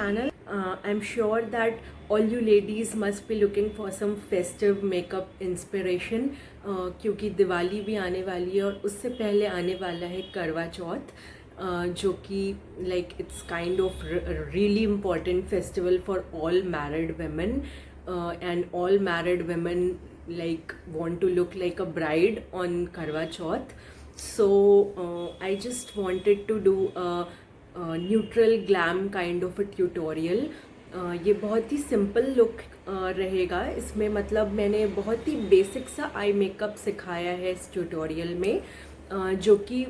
channel. I'm sure that all you ladies must be looking for some festive makeup inspiration क्योंकि दिवाली भी आने वाली है और उससे पहले आने वाला है करवा चौथ जो कि like it's kind of really important festival for all married women and all married women like want to look like a bride on Karwa Chauth. So I just wanted to do a neutral glam kind of a tutorial. ये बहुत ही simple look रहेगा. इसमें मतलब मैंने बहुत ही basic सा eye makeup सिखाया है इस ट्यूटोरियल में जो कि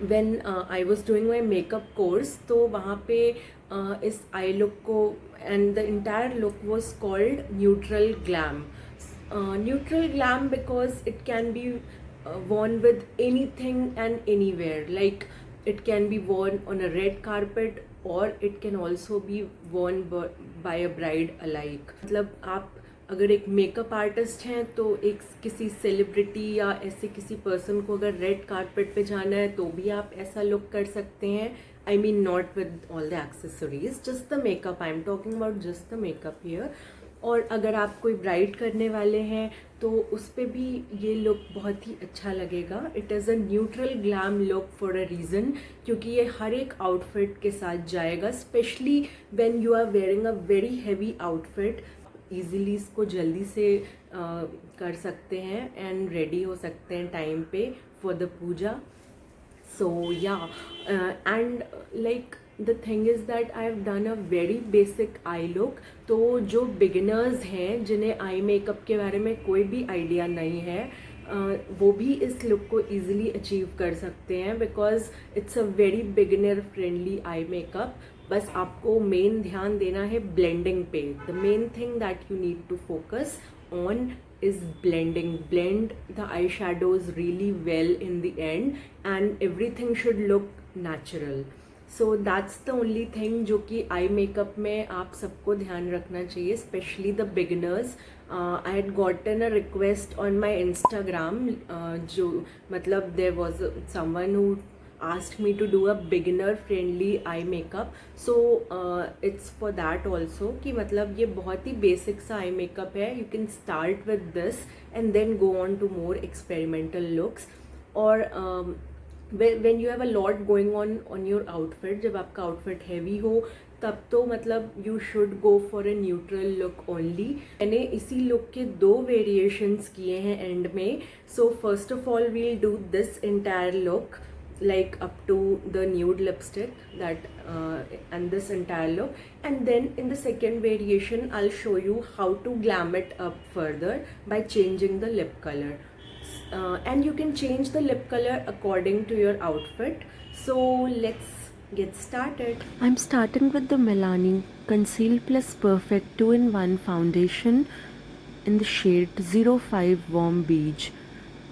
when I was doing my makeup course तो वहाँ पे इस आई लुक को and the entire look was called neutral glam. Neutral glam because it can be worn with anything and anywhere, like it can be worn on a red carpet or it can also be worn by a bride alike. मतलब आप अगर एक makeup artist हैं तो एक किसी celebrity या ऐसे किसी पर्सन को अगर रेड कारपेट पे जाना है तो भी आप ऐसा लुक कर सकते हैं. I mean not with all the accessories, just the makeup. I am talking about just the makeup here. और अगर आप कोई ब्राइड करने वाले हैं तो उस पर भी ये लुक बहुत ही अच्छा लगेगा. It is a neutral glam look for a reason, क्योंकि ये हर एक आउटफिट के साथ जाएगा. Specially when you are wearing a very heavy outfit, easily इसको जल्दी से कर सकते हैं एंड रेडी हो सकते हैं टाइम पे for the puja. So yeah, and like the thing is that I have done a very basic eye look. तो जो बिगिनर्स हैं जिन्हें आई मेकअप के बारे में कोई भी आइडिया नहीं है वो भी इस लुक को easily अचीव कर सकते हैं because it's a very beginner friendly eye makeup. बस आपको मेन ध्यान देना है ब्लेंडिंग पे. The main thing that you need to focus on is blending. Blend the eyeshadows really well in the end and everything should look natural. So that's the only thing जो कि eye makeup में आप सबको ध्यान रखना चाहिए, specially the beginners. I had gotten a request on my Instagram जो मतलब there was someone who asked me to do a beginner friendly eye makeup. So it's for that also कि मतलब ये बहुत ही basic सा eye makeup है. You can start with this and then go on to more experimental looks. और when you have a lot going on your outfit, जब आपका outfit heavy हो तब तो मतलब you should go for a neutral look only. मैंने इसी look के दो variations किए हैं end में. So first of all we'll do this entire look like up to the nude lipstick that and this entire look, and then in the second variation I'll show you how to glam it up further by changing the lip color. And you can change the lip color according to your outfit. So let's get started. I'm starting with the Milani Conceal Plus Perfect 2-in-1 foundation in the shade 05 Warm Beige.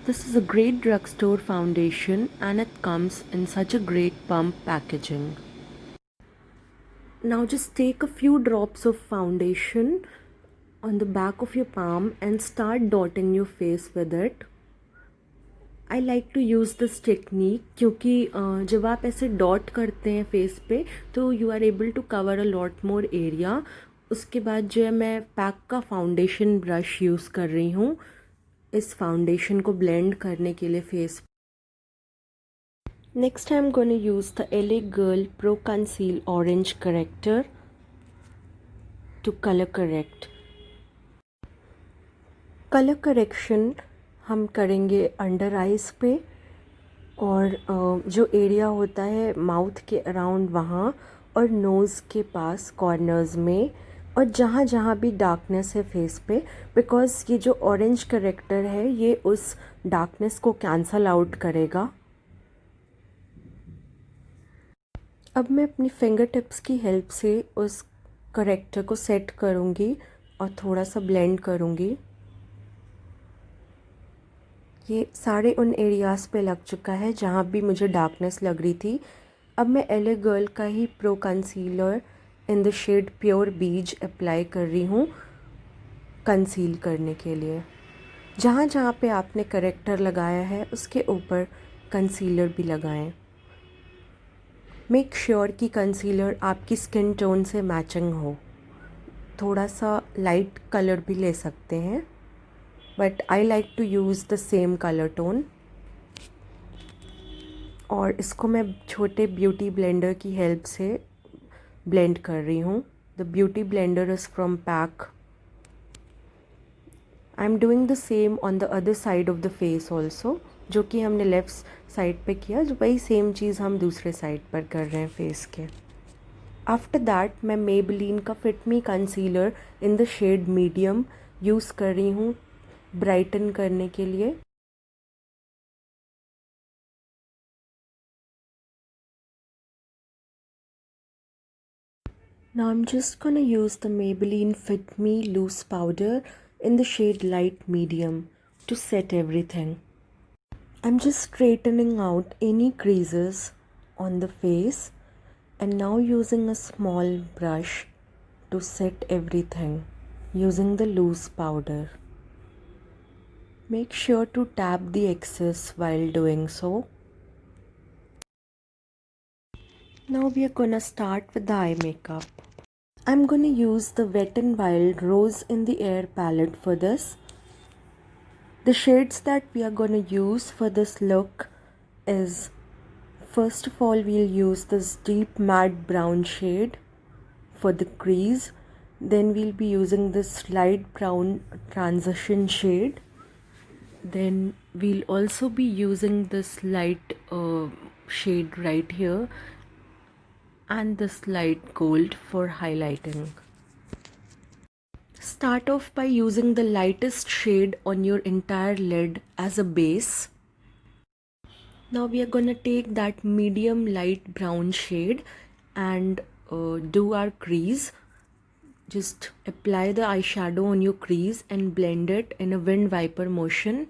This is a great drugstore foundation and it comes in such a great pump packaging. Now just take a few drops of foundation on the back of your palm and start dotting your face with it. I like to use this technique क्योंकि जब आप ऐसे dot करते हैं face पे तो you are able to cover a lot more area. उसके बाद जो है मैं पैक का फाउंडेशन ब्रश यूज़ कर रही हूँ इस फाउंडेशन को ब्लेंड करने के लिए face. Next I am gonna use the LA Girl Pro Conceal Orange Corrector to colour correct. Colour correction हम करेंगे अंडर आइज़ पे और जो एरिया होता है माउथ के अराउंड वहाँ और नोज़ के पास कॉर्नर्स में और जहाँ जहाँ भी डार्कनेस है फेस पे, बिकॉज़ ये जो ऑरेंज करेक्टर है ये उस डार्कनेस को कैंसल आउट करेगा. अब मैं अपनी फिंगर टिप्स की हेल्प से उस करेक्टर को सेट करूँगी और थोड़ा सा ब्लेंड करूँगी. ये सारे उन एरियाज़ पे लग चुका है जहाँ भी मुझे डार्कनेस लग रही थी. अब मैं LA गर्ल का ही pro concealer in the shade pure beige apply कर रही हूँ कंसील करने के लिए. जहाँ जहाँ पे आपने करेक्टर लगाया है उसके ऊपर कंसीलर भी लगाएं. मेक श्योर कि कंसीलर आपकी स्किन टोन से मैचिंग हो। थोड़ा सा लाइट कलर भी ले सकते हैं, but I like to use the same colour tone. और इसको मैं छोटे ब्यूटी ब्लेंडर की हेल्प से ब्लेंड कर रही हूँ। The beauty blender is from pack. I am doing the same on the other side of the face also. जो कि हमने लेफ़्ट साइड पे किया, जो वही सेम चीज़ हम दूसरे साइड पर कर रहे हैं फेस के। आफ्टर दैट मैं मेबेलिन का Fit Me concealer in the shade medium use कर रही हूँ ब्राइटन करने के लिए। Now I'm just gonna use the Maybelline Fit Me Loose Powder in the shade Light Medium to set everything. I'm just straightening out any creases on the face and now using a small brush to set everything using the loose powder. Make sure to tap the excess while doing so. Now we are gonna start with the eye makeup. I'm gonna use the Wet n Wild Rose in the Air palette for this. The shades that we are gonna use for this look is, first of all, we'll use this deep matte brown shade for the crease. Then we'll be using this light brown transition shade. Then we'll also be using this light shade right here and this light gold for highlighting. Start off by using the lightest shade on your entire lid as a base. Now we are gonna take that medium light brown shade and do our crease. Just apply the eyeshadow on your crease and blend it in a wind viper motion.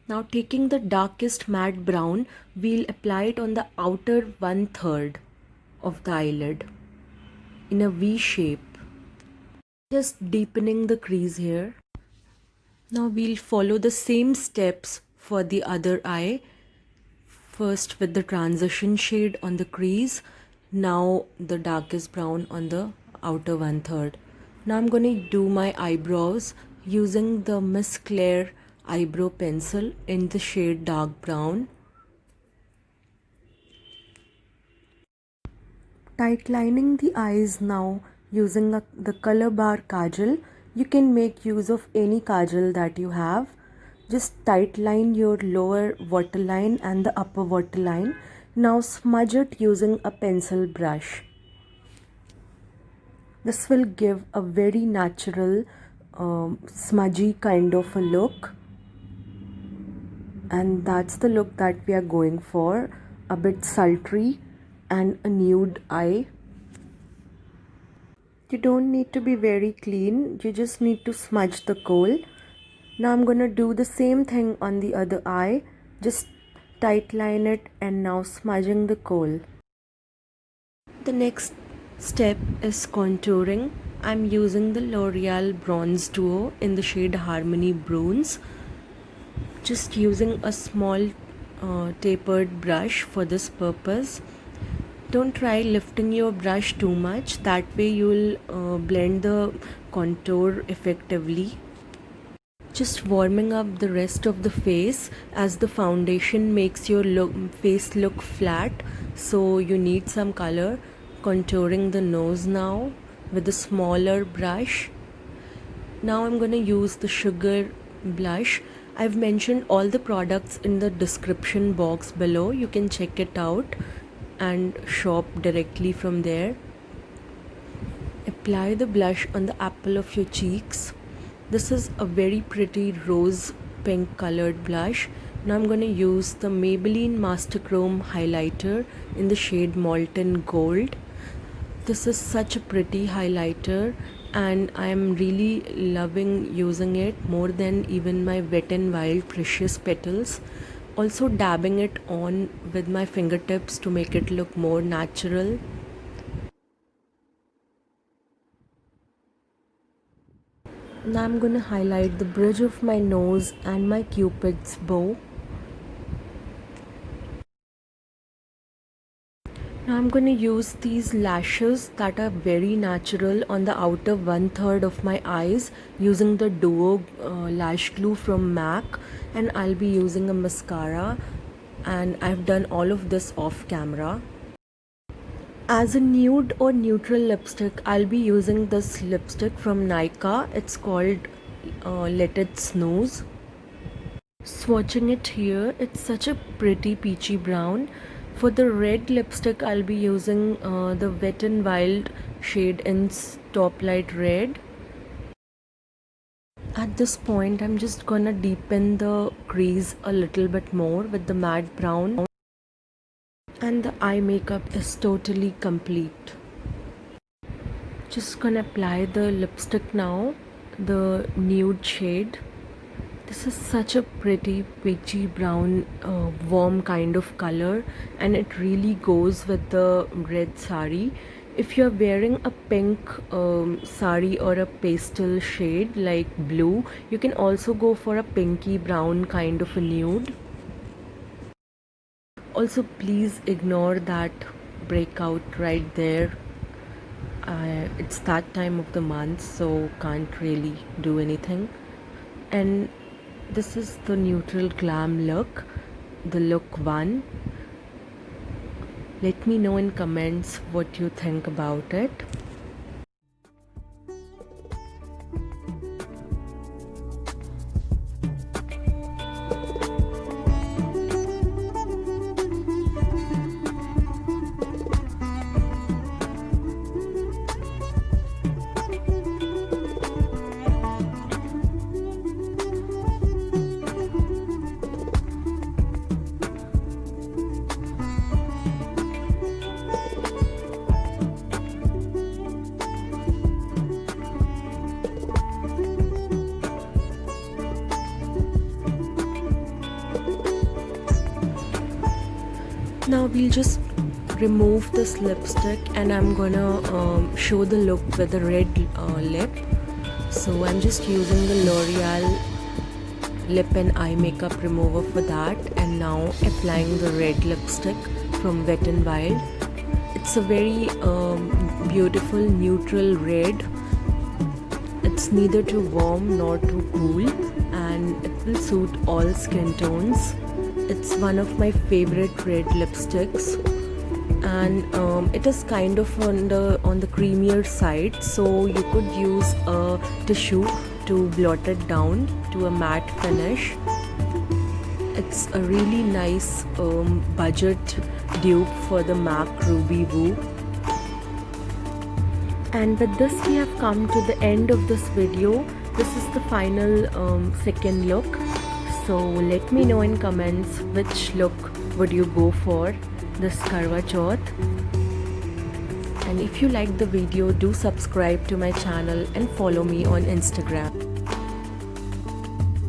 Now taking the darkest matte brown, we'll apply it on the outer 1/3 of the eyelid in a V shape. Just deepening the crease here. Now we'll follow the same steps for the other eye. First with the transition shade on the crease, now the darkest brown on the outer 1/3. Now I'm going to do my eyebrows using the Miss Claire eyebrow pencil in the shade dark brown. Tight lining the eyes now using the color bar kajal. You can make use of any kajal that you have. Just tight line your lower waterline and the upper waterline. Now smudge it using a pencil brush. This will give a very natural smudgy kind of a look, and that's the look that we are going for, a bit sultry and a nude eye. You don't need to be very clean, you just need to smudge the kohl. Now I'm gonna do the same thing on the other eye, just tight line it and now smudging the kohl. The next step is contouring. I'm using the L'Oreal Bronze Duo in the shade Harmony Bronze. Just using a small tapered brush for this purpose. Don't try lifting your brush too much, that way you'll blend the contour effectively. Just warming up the rest of the face, as the foundation makes your face look flat, so you need some color. Contouring the nose now with a smaller brush. Now I'm going to use the Sugar blush. I've mentioned all the products in the description box below. You can check it out and shop directly from there. Apply the blush on the apple of your cheeks. This is a very pretty rose pink colored blush. Now I'm going to use the Maybelline Master Chrome highlighter in the shade Molten Gold. This is such a pretty highlighter and I am really loving using it more than even my Wet n Wild Precious Petals. Also dabbing it on with my fingertips to make it look more natural. Now I'm going to highlight the bridge of my nose and my cupid's bow. I'm going to use these lashes that are very natural on the outer 1/3 of my eyes using the Duo lash glue from MAC, and I'll be using a mascara, and I've done all of this off camera. As a nude or neutral lipstick, I'll be using this lipstick from Nykaa. It's called Let It Snooze. Swatching it here, it's such a pretty peachy brown. For the red lipstick, I'll be using the Wet n Wild shade in Top Light Red. At this point, I'm just gonna deepen the crease a little bit more with the matte brown. And the eye makeup is totally complete. Just gonna apply the lipstick now, the nude shade. This is such a pretty peachy brown warm kind of color, and it really goes with the red sari. If you're wearing a pink sari or a pastel shade like blue, you can also go for a pinky brown kind of a nude. Also, please ignore that breakout right there. It's that time of the month, so can't really do anything. And this is the neutral glam look, the look 1. Let me know in comments what you think about it. Now we'll just remove this lipstick, and I'm gonna show the look with the red lip. So I'm just using the L'Oreal lip and eye makeup remover for that, and now applying the red lipstick from Wet n Wild. It's a very beautiful neutral red. It's neither too warm nor too cool, and it will suit all skin tones. It's one of my favorite red lipsticks, and it is kind of on the creamier side, so you could use a tissue to blot it down to a matte finish. It's a really nice budget dupe for the MAC Ruby Woo. And with this, we have come to the end of this video. This is the final second look. So let me know in comments which look would you go for this Karwa Chauth. And if you liked the video, do subscribe to my channel and follow me on Instagram.